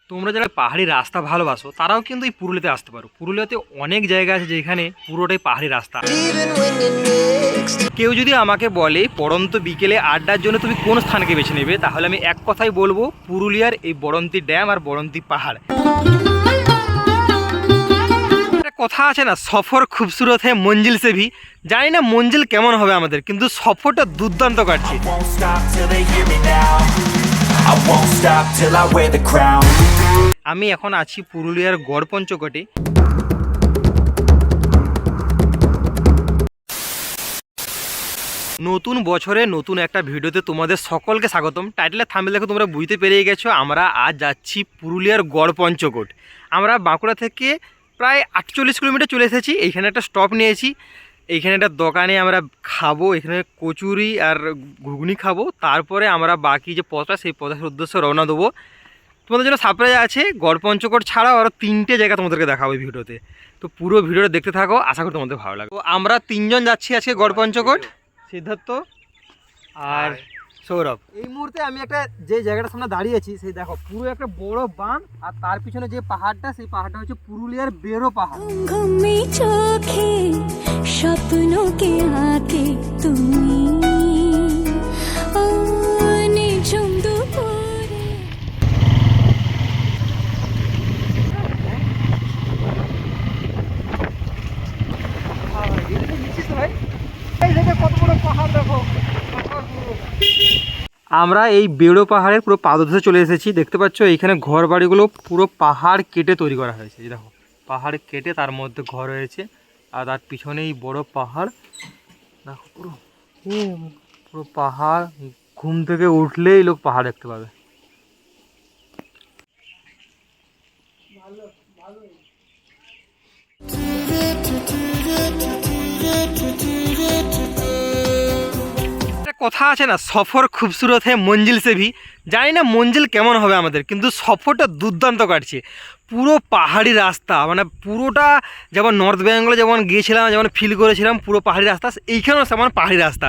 তোমরা যারা পাহাড়ি রাস্তা ভালোবাসো তারাও কিন্তু এই পুরুলিয়াতে আসতে পারো। পুরুলিয়াতে অনেক জায়গা আছে যেখানে পুরোটাই পাহাড়ি রাস্তা। কেউ যদি আমাকে বলে পড়ন্ত বিকেলে আড্ডার জন্য তুমি কোন স্থানকে বেছে নেবে, তাহলে আমি এক কথাই বলবো পুরুলিয়ার এই বড়ন্তি ড্যাম আর বড়ন্তি পাহাড়। একটা কথা আছে না, সফর খুবসুরত হ্যাঁ মঞ্জিল সে ভি। জানি না মঞ্জিল কেমন হবে আমাদের, কিন্তু সফরটা দুর্দান্ত কাটছে। আমি এখন আছি পুরুলিয়ার গড়পঞ্চকোটে। নতুন বছরে নতুন একটা ভিডিওতে তোমাদের সকলকে স্বাগতম। টাইটেলের থাম্বনেল দেখে তোমরা বুঝতে পেরে গেছো আমরা আজ যাচ্ছি পুরুলিয়ার গড়পঞ্চকোট। আমরা বাঁকুড়া থেকে প্রায় 48 কিলোমিটার চলে এসেছি। এইখানে একটা স্টপ নিয়েছি, এইখানে একটা দোকানে আমরা খাবো, এখানে কচুরি আর ঘুগনি খাবো। তারপরে আমরা বাকি যে পথটা সেই পথের উদ্দেশ্যে রওনা দেবো। তোমাদের জন্য সারপ্রাইজ আছে, গড়পঞ্চকোট ছাড়াও আরও 3টে জায়গা তোমাদেরকে দেখাবো এই ভিডিওতে। তো পুরো ভিডিওটা দেখতে থাকো, আশা করি তোমাদের ভালো লাগবে। তো আমরা 3জন যাচ্ছি আজকে গড়পঞ্চকোট, সিদ্ধার্থ আর সৌরভ। এই মুহূর্তে আমি একটা যে জায়গাটার সামনে দাঁড়িয়েছি সেই দেখো পুরো একটা বড় বাঁধ, আর তার পিছনে যে পাহাড়টা সেই পাহাড়টা হচ্ছে পুরুলিয়ার বেরো পাহাড়। স্বপ্নকে আঁকে তুমি আমরা এই বেড়ো পাহাড়ের পুরো পাদদেশে চলে এসেছি। দেখতে পাচ্ছ এইখানে ঘর বাড়িগুলো পুরো পাহাড় কেটে তৈরি করা হয়েছে। এই দেখো পাহাড় কেটে তার মধ্যে ঘর হয়েছে, আর তার পিছনেই বড় পাহাড়। দেখো পুরো পুরো পাহাড়, ঘুম থেকে উঠলেই লোক পাহাড় দেখতে পাবে। কথা আছে না, সফর খুবসুরত হ্যাঁ মঞ্জিল সে ভি। জানি না মঞ্জিল কেমন হবে আমাদের, কিন্তু সফরটা দুর্দান্ত কাটছে। পুরো পাহাড়ি রাস্তা, মানে পুরোটা যেমন নর্থ বেঙ্গলে যেমন গিয়েছিলাম, যেমন ফিল করেছিলাম পুরো পাহাড়ি রাস্তা, এইখানেও তেমন পাহাড়ি রাস্তা।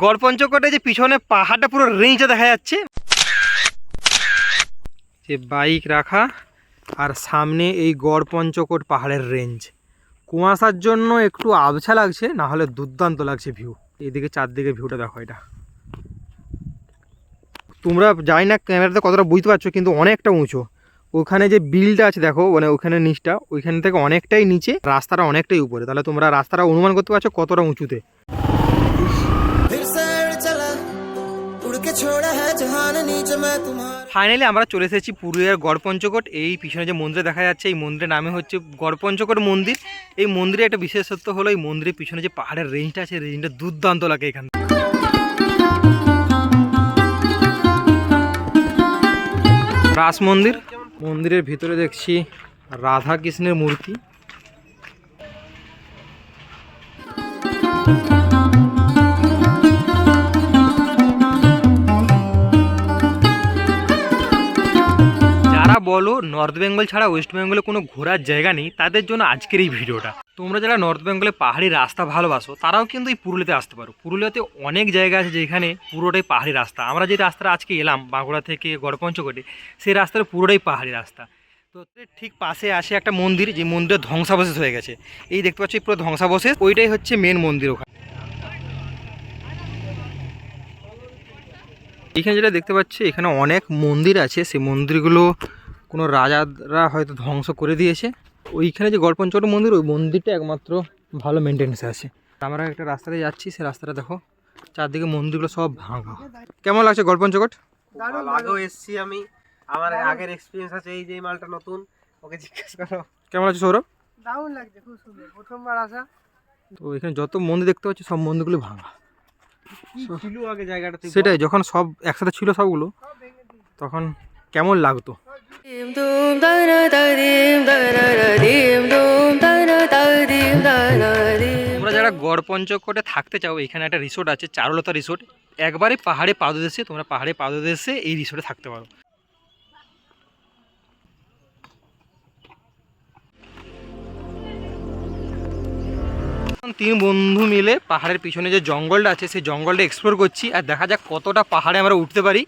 গড়পঞ্চকোটে যে পিছনে পাহাড়টা পুরো রেঞ্জে দেখা যাচ্ছে, যে বাইক রাখা, আর সামনে এই গড়পঞ্চকোট পাহাড়ের রেঞ্জ। কুয়াশার জন্য একটু আবছা লাগছে, না হলে দুর্দান্ত লাগছে ভিউ। এইদিকে চারদিকে ভিউটা দেখো, এটা তোমরা জানি না ক্যামেরাতে কতটা বুঝতে পারছো, কিন্তু অনেকটা উঁচু। ওখানে যে বিলটা আছে দেখো, মানে ওখানে নিচটা, ওইখান থেকে অনেকটাই নিচে, রাস্তাটা অনেকটাই উপরে। তাহলে তোমরা রাস্তাটা অনুমান করতে পারছো কতটা উঁচুতে। ফাইনালি আমরা চলে এসেছি পুরুলিয়ার গড়পঞ্চকোট। এই পিছনে যে মন্দির দেখা যাচ্ছে, এই মন্দিরের নামে হচ্ছে গড়পঞ্চকোট মন্দির। এই মন্দিরে একটা বিশেষত্ব হলো এই মন্দিরের পিছনে যে পাহাড়ের রেঞ্জটা আছে, রেঞ্জটা দুর্দান্ত লাগে এখান থেকে। রাস মন্দির, মন্দিরের ভিতরে দেখছি রাধা কৃষ্ণের মূর্তি। যারা বলো নর্থ বেঙ্গল ছাড়া ওয়েস্ট বেঙ্গলে কোনো ঘোরার জায়গা নেই, তাদের জন্য আজকের এই ভিডিওটা। তোমরা যারা নর্থ বেঙ্গলে পাহাড়ি রাস্তা ভালোবাসো তারাও কিন্তু এই পুরুলিয়াতে আসতে পারো। পুরুলিয়াতে অনেক জায়গা আছে যেখানে পুরোটাই পাহাড়ি রাস্তা। আমরা যে রাস্তাটা আজকে এলাম বাঁকুড়া থেকে গড়পঞ্চকোটে, সেই রাস্তাটা পুরোটাই পাহাড়ি রাস্তা। তো ঠিক পাশে আসে একটা মন্দির, যে মন্দিরের ধ্বংসাবশেষ হয়ে গেছে। এই দেখতে পাচ্ছি পুরো ধ্বংসাবশেষ, ওইটাই হচ্ছে মেন মন্দির। ওখানে এখানে যেটা দেখতে পাচ্ছি, এখানে অনেক মন্দির আছে। সেই মন্দিরগুলো কোনো রাজারা হয়তো ধ্বংস করে দিয়েছে। ওইখানে যে গড়পঞ্চকোট মন্দির, ওই মন্দিরটা একমাত্র ভালো মেনটেন্সে আছে। আমরা একটা রাস্তাতে যাচ্ছি, সেই রাস্তাটা দেখো চারদিকে মন্দিরগুলো সব ভাঙা। কেমন লাগছে গড়পঞ্চকোট? আগেও এসছি আমি, আমার আগের এক্সপিরিয়েন্স আছে। এই যে মালটা নতুন, ওকে জিজ্ঞেস করো। কেমন লাগছে সৌরভ? দারুণ লাগছে, খুব সুন্দর, প্রথমবার আসা। তো এখানে যত মন্দির দেখতে পাচ্ছি সব মন্দিরগুলো ভাঙা। কি ছিল আগে জায়গাটাতে? সেটাই, যখন সব একসাথে ছিল সবগুলো, তখন কেমন লাগতো। তোমরা যারা গড়পঞ্চকোটে থাকতে চাও, এখানে একটা রিসোর্ট আছে, চারুলতা রিসোর্ট। একবারে পাহাড়ে পাদদেশে, তোমরা পাহাড়ে পাদদেশে এই রিসোর্টে থাকতে পারো। তিন বন্ধু মিলে পাহাড়ের পিছনে যে জঙ্গলটা আছে সেই জঙ্গলটা এক্সপ্লোর করছি, আর দেখা যাক কতটা পাহাড়ে আমরা উঠতে পারি।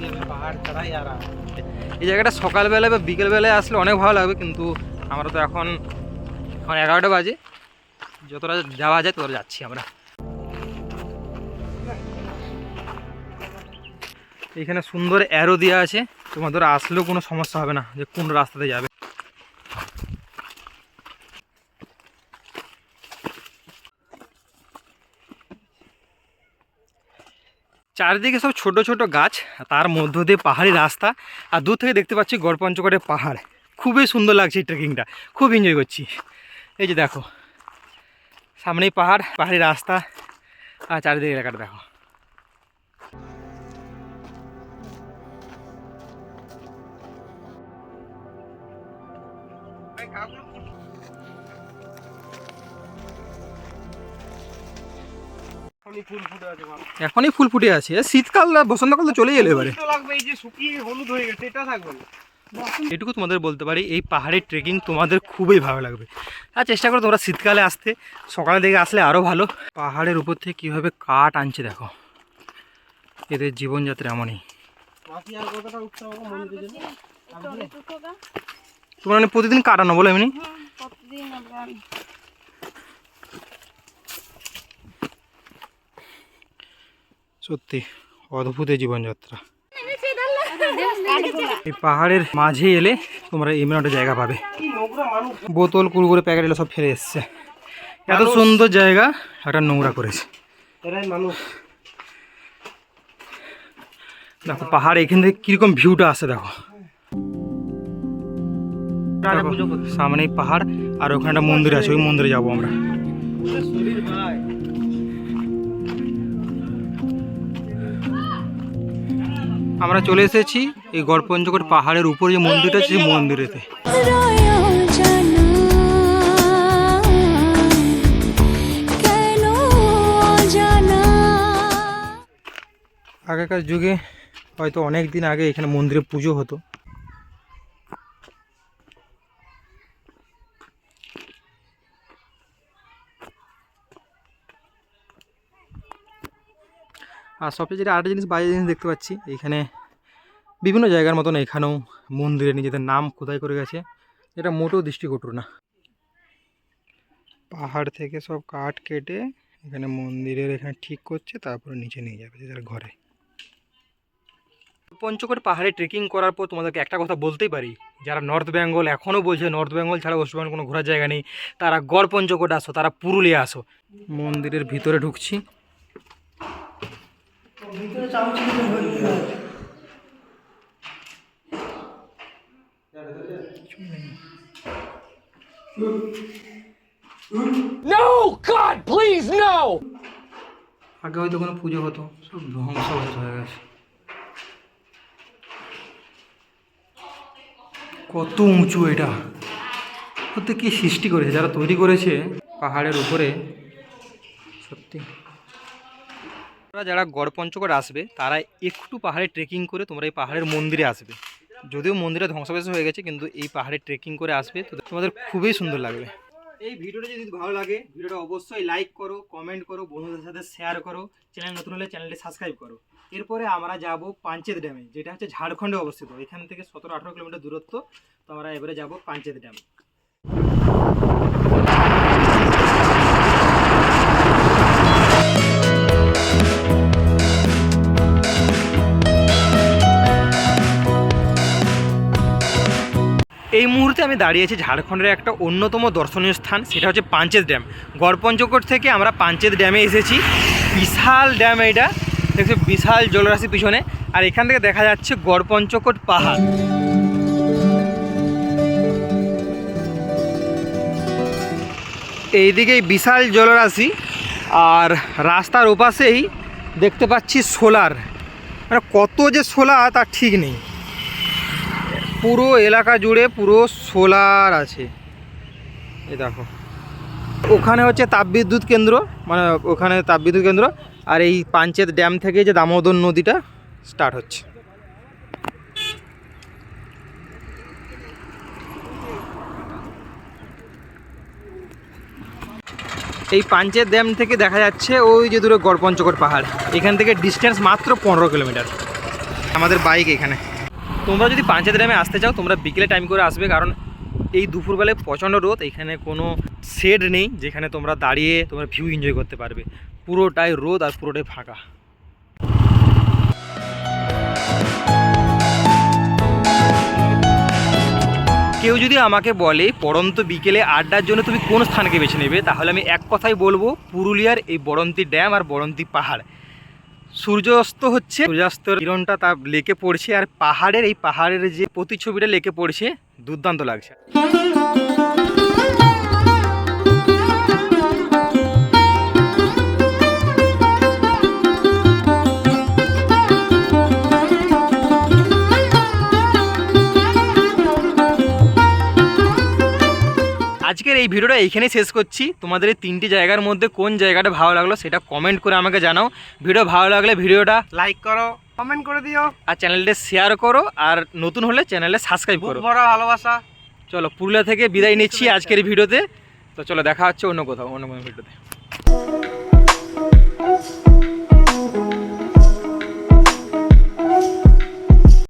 अभी हमें पहाड़ चढ़ाई आ रहा है। এই জায়গাটা সকালবেলায় বা বিকেলবেলায় আসলে অনেক ভালো লাগবে, কিন্তু আমরা তো এখন 11টা বাজে, যতটা যাওয়া যায় ততটা যাচ্ছি আমরা। এখানে সুন্দর অ্যারো দেওয়া আছে, তোমাদের আসলেও কোনো সমস্যা হবে না যে কোন রাস্তাতে যাবে। চারিদিকে সব ছোট ছোট গাছ, তার মধ্য দিয়ে পাহাড়ি রাস্তা, আর দূর থেকে দেখতে পাচ্ছি গড়পঞ্চকোটের পাহাড়। খুবই সুন্দর লাগছে এই ট্রেকিংটা, খুব এনজয় করছি। এই যে দেখো সামনেই পাহাড়, পাহাড়ি রাস্তা, আর চারিদিকে এলাকাটা দেখো। এখনই ফুল ফুটে আছে, শীতকাল আর বসন্তকাল তো চলেই এলো এবারে। লাগবে এই যে শুকিয়ে হলুদ হয়ে গেছে, এটা থাকবে না। এটুকু তোমাদের বলতে পারি, এই পাহাড়ের ট্রেকিং তোমাদের খুবই ভালো লাগবে। আর চেষ্টা করো তোমরা শীতকালে আসতে, সকালের দিকে আসলে আরও ভালো। পাহাড়ের উপর থেকে কীভাবে কাঠ আনছে দেখো, এদের জীবনযাত্রা এমনই। তোমরা মানে প্রতিদিন কাঠ আনো বলো এমনি? সত্যি অদ্ভুত এই জীবনযাত্রা। এই পাহাড়ের মাঝে এলে তোমরা এমন একটা জায়গা পাবে, বোতল কুড়কুড়ে প্যাকেট এলে সব ফেলে এসছে। এত সুন্দর জায়গা একটা নোংরা করেছে। দেখো পাহাড় এখান থেকে কিরকম ভিউটা আসে দেখো। সামনেই পাহাড়, আর ওখানে একটা মন্দির আছে, ওই মন্দিরে যাবো আমরা। আমরা চলে এসেছি এই গড়পঞ্চকোট পাহাড়ের উপর যে মন্দিরটা আছে, সেই মন্দিরেতে। আগেকার যুগে হয়তো অনেক দিন আগে এখানে মন্দিরে পুজো হতো। আর সবচেয়ে যেটা আরেকটা জিনিস, বাইরে জিনিস দেখতে পাচ্ছি, এখানে বিভিন্ন জায়গার মতন এখানেও মন্দিরে নিজেদের নাম খোদাই করে গেছে, এটা মোটেও দৃষ্টিকটু না। পাহাড় থেকে সব কাঠ কেটে এখানে মন্দিরের এখানে ঠিক করছে, তারপরে নিচে নিয়ে যাবে যার ঘরে। পঞ্চকোট পাহাড়ে ট্রেকিং করার পর তোমাদেরকে একটা কথা বলতেই পারি, যারা নর্থ বেঙ্গল এখনও বলছে নর্থ বেঙ্গল ছাড়া ওয়েস্ট বেঙ্গল কোনো ঘোরার জায়গা নেই, তারা গড়পঞ্চকোট আসো, তারা পুরুলিয়া আসো। মন্দিরের ভিতরে ঢুকছি। No, God, please, no! আগে হয়তো কোনো পুজো হতো, সব ধ্বংস হয়ে গেছে। কত উঁচু এটা, ওতে কি সৃষ্টি করেছে যারা তৈরি করেছে পাহাড়ের উপরে, সত্যি। যারা গড়পঞ্চকোট আসবে তারা একটু পাহাড়ে ট্রেকিং করে তোমরা এই পাহাড়ের মন্দিরে আসবে। যদিও মন্দিরে ধ্বংসাবশেষ হয়ে গেছে, কিন্তু এই পাহাড়ে ট্রেকিং করে আসবে তো তোমাদের খুবই সুন্দর লাগবে। এই ভিডিওটা যদি ভালো লাগে, ভিডিওটা অবশ্যই লাইক করো, কমেন্ট করো, বন্ধুদের সাথে শেয়ার করো, চ্যানেল নতুন হলে চ্যানেলটি সাবস্ক্রাইব করো। এরপরে আমরা যাব পাঞ্চেত ড্যামে, যেটা হচ্ছে ঝাড়খণ্ডে অবস্থিত। এখান থেকে 17-18 কিলোমিটার দূরত্ব। তো আমরা এবারে যাব পাঞ্চেত ড্যাম। এই মুহূর্তে আমি দাঁড়িয়েছি ঝাড়খণ্ডের একটা অন্যতম দর্শনীয় স্থান, সেটা হচ্ছে পাঞ্চেত ড্যাম। গড়পঞ্চকোট থেকে আমরা পাঞ্চেত ড্যামে এসেছি। বিশাল ড্যাম এইটা, দেখছি বিশাল জলরাশি পিছনে, আর এখান থেকে দেখা যাচ্ছে গড়পঞ্চকোট পাহাড়। এইদিকেই বিশাল জলরাশি, আর রাস্তার ওপাশেই দেখতে পাচ্ছি সোলার, মানে কত যে সোলার তার ঠিক নেই। পুরো এলাকা জুড়ে পুরো সোলার আছে। এই দেখো ওখানে হচ্ছে তাপবিদ্যুৎ কেন্দ্র, মানে ওখানে তাপবিদ্যুৎ কেন্দ্র, আর এই পাঞ্চেত ড্যাম থেকে যে দামোদর নদীটা স্টার্ট হচ্ছে। এই পাঞ্চেত ড্যাম থেকে দেখা যাচ্ছে ওই যে দূরে গড়পঞ্চকোট পাহাড়। এখান থেকে ডিস্টেন্স মাত্র 15 কিলোমিটার। আমাদের বাইক এখানে। তোমরা যদি পাঞ্চায়েত ড্যামে আসতে চাও তোমরা বিকেলে টাইম করে আসবে, কারণ এই দুপুরবেলায় প্রচণ্ড রোদ, এখানে কোনো শেড নেই যেখানে তোমরা দাঁড়িয়ে তোমরা ভিউ এনজয় করতে পারবে। পুরোটাই রোদ আর পুরোটাই ফাঁকা। কেউ যদি আমাকে বলে পড়ন্ত বিকেলে আড্ডার জন্য তুমি কোন স্থানকে বেছে নেবে, তাহলে আমি এক কথাই বলবো পুরুলিয়ার এই বড়ন্তি ড্যাম আর বড়ন্তি পাহাড়। সূর্যাস্ত হচ্ছে, সূর্যাস্তর কিরণটা তা লেকে পড়ছে, আর পাহাড়ের যে প্রতিচ্ছবিটা লেকে পড়ছে, দুর্দান্ত লাগছে। আজকের এই ভিডিওটা এইখানেই শেষ করছি। তোমাদের এই 3টি জায়গার মধ্যে কোন জায়গাটা ভালো লাগলো সেটা কমেন্ট করে আমাকে জানাও। ভিডিও ভালো লাগলে ভিডিওটা লাইক করো, কমেন্ট করে দিও, আর চ্যানেলটা শেয়ার করো, আর নতুন হলে চ্যানেলে সাবস্ক্রাইব করো। বড় ভালোবাসা। চলো পুরুলিয়া থেকে বিদায় নিচ্ছি আজকের ভিডিওতে। তো চলো দেখা হচ্ছে অন্য কোথাও, অন্য কোনো ভিডিওতে।